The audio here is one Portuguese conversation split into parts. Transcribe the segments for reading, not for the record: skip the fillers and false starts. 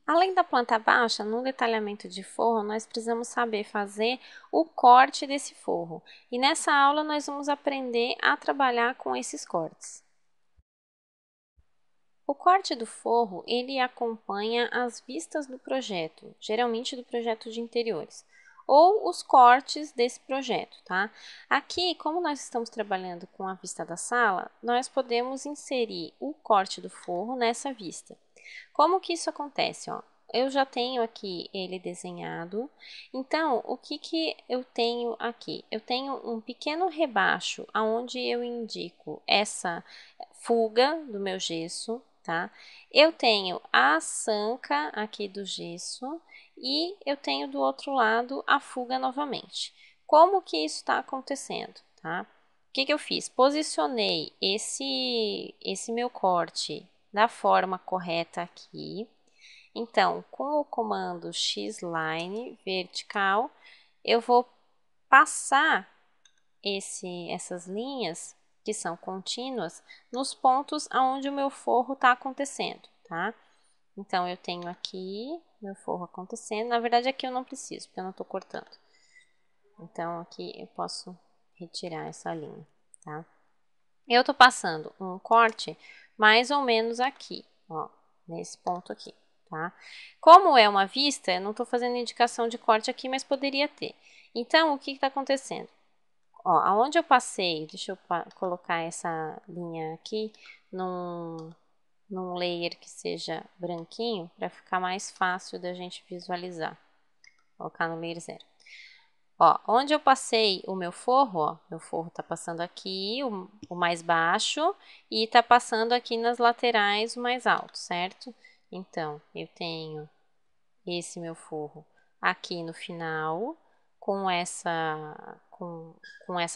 Além da planta baixa, no detalhamento de forro, nós precisamos saber fazer o corte desse forro. E nessa aula nós vamos aprender a trabalhar com esses cortes. O corte do forro, ele acompanha as vistas do projeto, geralmente do projeto de interiores, ou os cortes desse projeto, tá? Aqui, como nós estamos trabalhando com a vista da sala, nós podemos inserir o corte do forro nessa vista. Como que isso acontece, ó? Eu já tenho aqui ele desenhado, então o que eu tenho aqui? Eu tenho um pequeno rebaixo onde eu indico essa fuga do meu gesso, tá? Eu tenho a sanca aqui do gesso e eu tenho do outro lado a fuga novamente. Como que isso está acontecendo, tá? O que eu fiz? Posicionei esse meu corte da forma correta aqui. Então, com o comando Xline vertical, eu vou passar essas linhas que são contínuas nos pontos onde o meu forro está acontecendo, tá? Então, eu tenho aqui meu forro acontecendo. Na verdade, aqui eu não preciso, porque eu não estou cortando. Então, aqui eu posso retirar essa linha, tá? Eu estou passando um corte mais ou menos aqui, ó, nesse ponto aqui, tá? Como é uma vista, eu não estou fazendo indicação de corte aqui, mas poderia ter. Então, o que está acontecendo? Ó, aonde eu passei, deixa eu colocar essa linha aqui num layer que seja branquinho, para ficar mais fácil da gente visualizar. Vou colocar no layer 0. Ó, onde eu passei o meu forro, ó, meu forro tá passando aqui, o mais baixo, e tá passando aqui nas laterais o mais alto, certo? Então, eu tenho esse meu forro aqui no final, com essa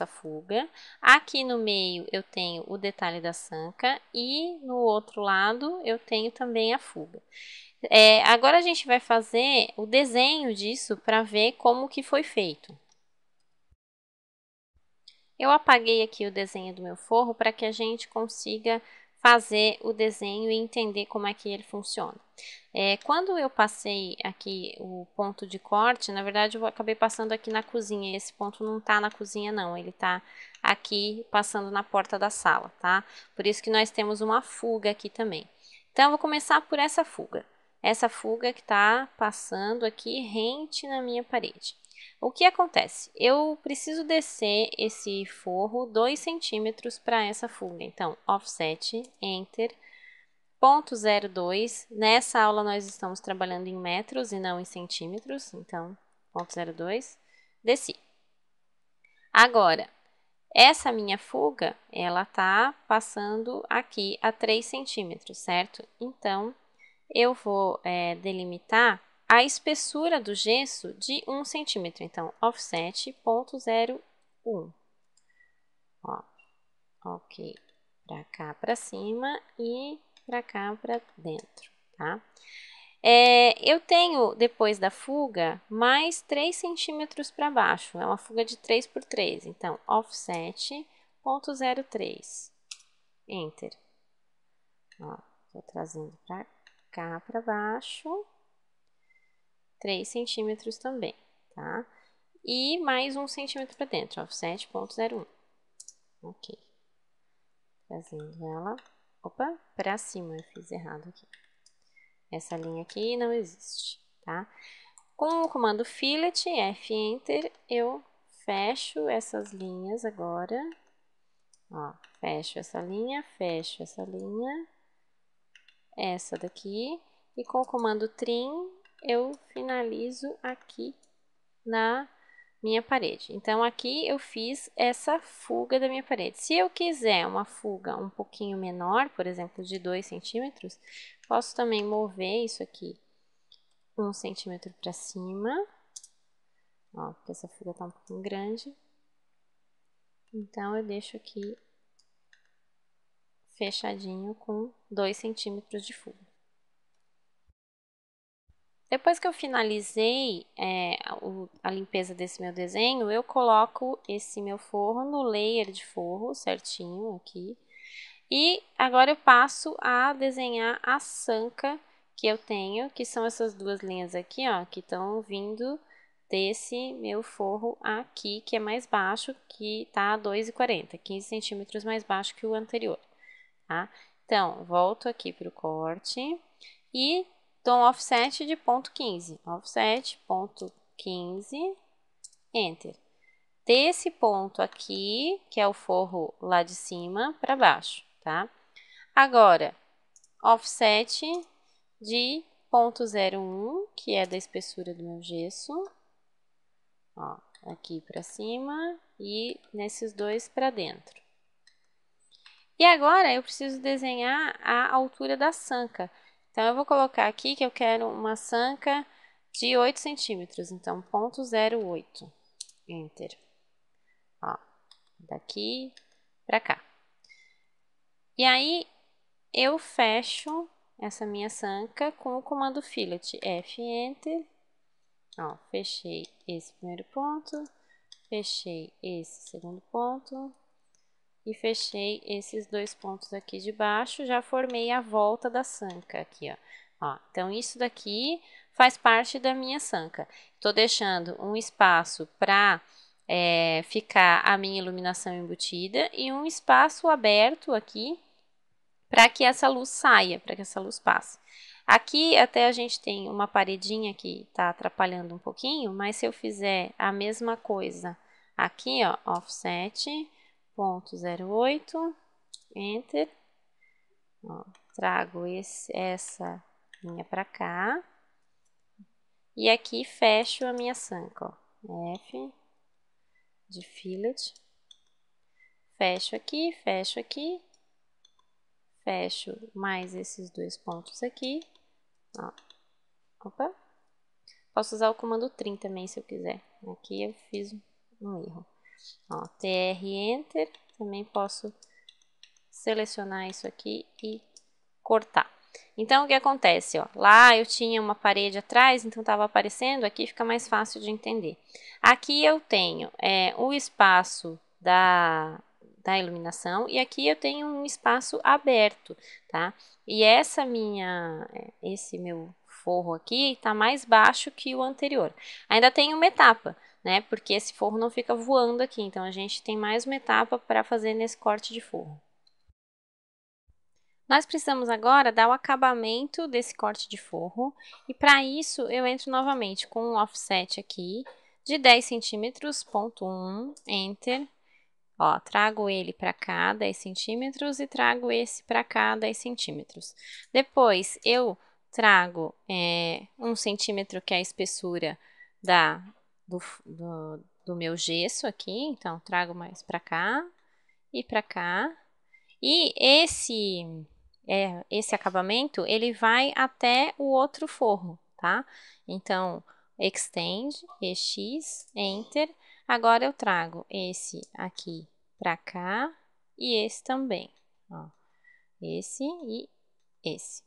fuga. Aqui no meio eu tenho o detalhe da sanca e no outro lado eu tenho também a fuga. Agora a gente vai fazer o desenho disso para ver como que foi feito. Eu apaguei aqui o desenho do meu forro para que a gente consiga fazer o desenho e entender como é que ele funciona. Quando eu passei aqui o ponto de corte, na verdade eu acabei passando aqui na cozinha. Esse ponto não está na cozinha não, ele está aqui passando na porta da sala, tá? Por isso que nós temos uma fuga aqui também. Então eu vou começar por essa fuga. Essa fuga que está passando aqui rente na minha parede. O que acontece? Eu preciso descer esse forro 2 centímetros para essa fuga. Então, offset, enter, ponto 02. Nessa aula nós estamos trabalhando em metros e não em centímetros. Então, ponto 02, desci. Agora, essa minha fuga, ela tá passando aqui a 3 centímetros, certo? Então, eu vou delimitar a espessura do gesso de 1 centímetro. Então, offset, ponto 0,1. Ó, ok. Para cá, para cima e para cá, para dentro, tá? Eu tenho, depois da fuga, mais 3 centímetros para baixo. É uma fuga de 3 por 3. Então, offset, ponto 0,3. Enter. Ó, tô trazendo para cá, para baixo. 3 centímetros também, tá? E mais 1 centímetro para dentro, offset, ponto 0,1. Ok. Trazendo ela, opa, para cima, eu fiz errado aqui. Essa linha aqui não existe, tá? Com o comando fillet, F Enter, eu fecho essas linhas agora. Ó, fecho essa linha, essa daqui. E com o comando trim, eu finalizo aqui na minha parede. Então, aqui eu fiz essa fuga da minha parede. Se eu quiser uma fuga um pouquinho menor, por exemplo, de 2 centímetros, posso também mover isso aqui 1 centímetro para cima. Ó, porque essa fuga está um pouquinho grande. Então, eu deixo aqui fechadinho com 2 centímetros de fuga. Depois que eu finalizei a limpeza desse meu desenho, eu coloco esse meu forro no layer de forro certinho aqui. E agora eu passo a desenhar a sanca que eu tenho, que são essas duas linhas aqui, ó, que estão vindo desse meu forro aqui, que é mais baixo, que tá 2,40, 15 centímetros mais baixo que o anterior, tá? Então, volto aqui para o corte e dou um offset de 0,15, offset, 0,15, enter. Desse ponto aqui, que é o forro lá de cima, para baixo, tá? Agora, offset de 0,01, que é da espessura do meu gesso, ó, aqui para cima e nesses dois para dentro. E agora eu preciso desenhar a altura da sanca. Então, eu vou colocar aqui que eu quero uma sanca de 8 centímetros, então 0,08, enter. Ó, daqui para cá. E aí, eu fecho essa minha sanca com o comando fillet, F, enter. Ó, fechei esse primeiro ponto, fechei esse segundo ponto e fechei esses dois pontos aqui de baixo, já formei a volta da sanca aqui, ó. Ó, então, isso daqui faz parte da minha sanca. Tô deixando um espaço para ficar a minha iluminação embutida e um espaço aberto aqui para que essa luz saia, para que essa luz passe. Aqui até a gente tem uma paredinha que está atrapalhando um pouquinho, mas se eu fizer a mesma coisa aqui, ó, offset, 0,08, enter, ó, trago essa linha para cá, e aqui fecho a minha sanca, ó, F de fillet, fecho aqui, fecho mais esses dois pontos aqui, ó. Opa, posso usar o comando trim também se eu quiser, aqui eu fiz um erro, ó, TR Enter, também posso selecionar isso aqui e cortar. Então, o que acontece, ó, lá eu tinha uma parede atrás, então estava aparecendo, aqui fica mais fácil de entender. Aqui eu tenho o espaço da iluminação e aqui eu tenho um espaço aberto, tá? E esse meu forro aqui está mais baixo que o anterior. Ainda tem uma etapa, né? Porque esse forro não fica voando aqui, então a gente tem mais uma etapa para fazer nesse corte de forro. Nós precisamos agora dar o acabamento desse corte de forro e para isso eu entro novamente com um offset aqui de 10 centímetros, ponto 1, enter. Ó, trago ele para cá 10 centímetros e trago esse para cá 10 centímetros. Depois eu trago 1 centímetro, que é a espessura do meu gesso aqui, então trago mais para cá e para cá. E esse acabamento, ele vai até o outro forro, tá? Então, extend, EX, enter. Agora eu trago esse aqui para cá e esse também, ó. Esse e esse.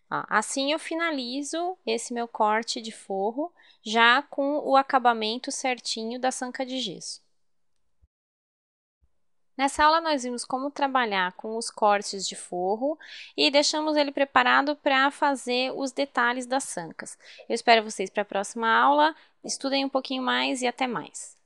Ó, assim eu finalizo esse meu corte de forro já com o acabamento certinho da sanca de gesso. Nessa aula nós vimos como trabalhar com os cortes de forro e deixamos ele preparado para fazer os detalhes das sancas. Eu espero vocês para a próxima aula, estudem um pouquinho mais e até mais!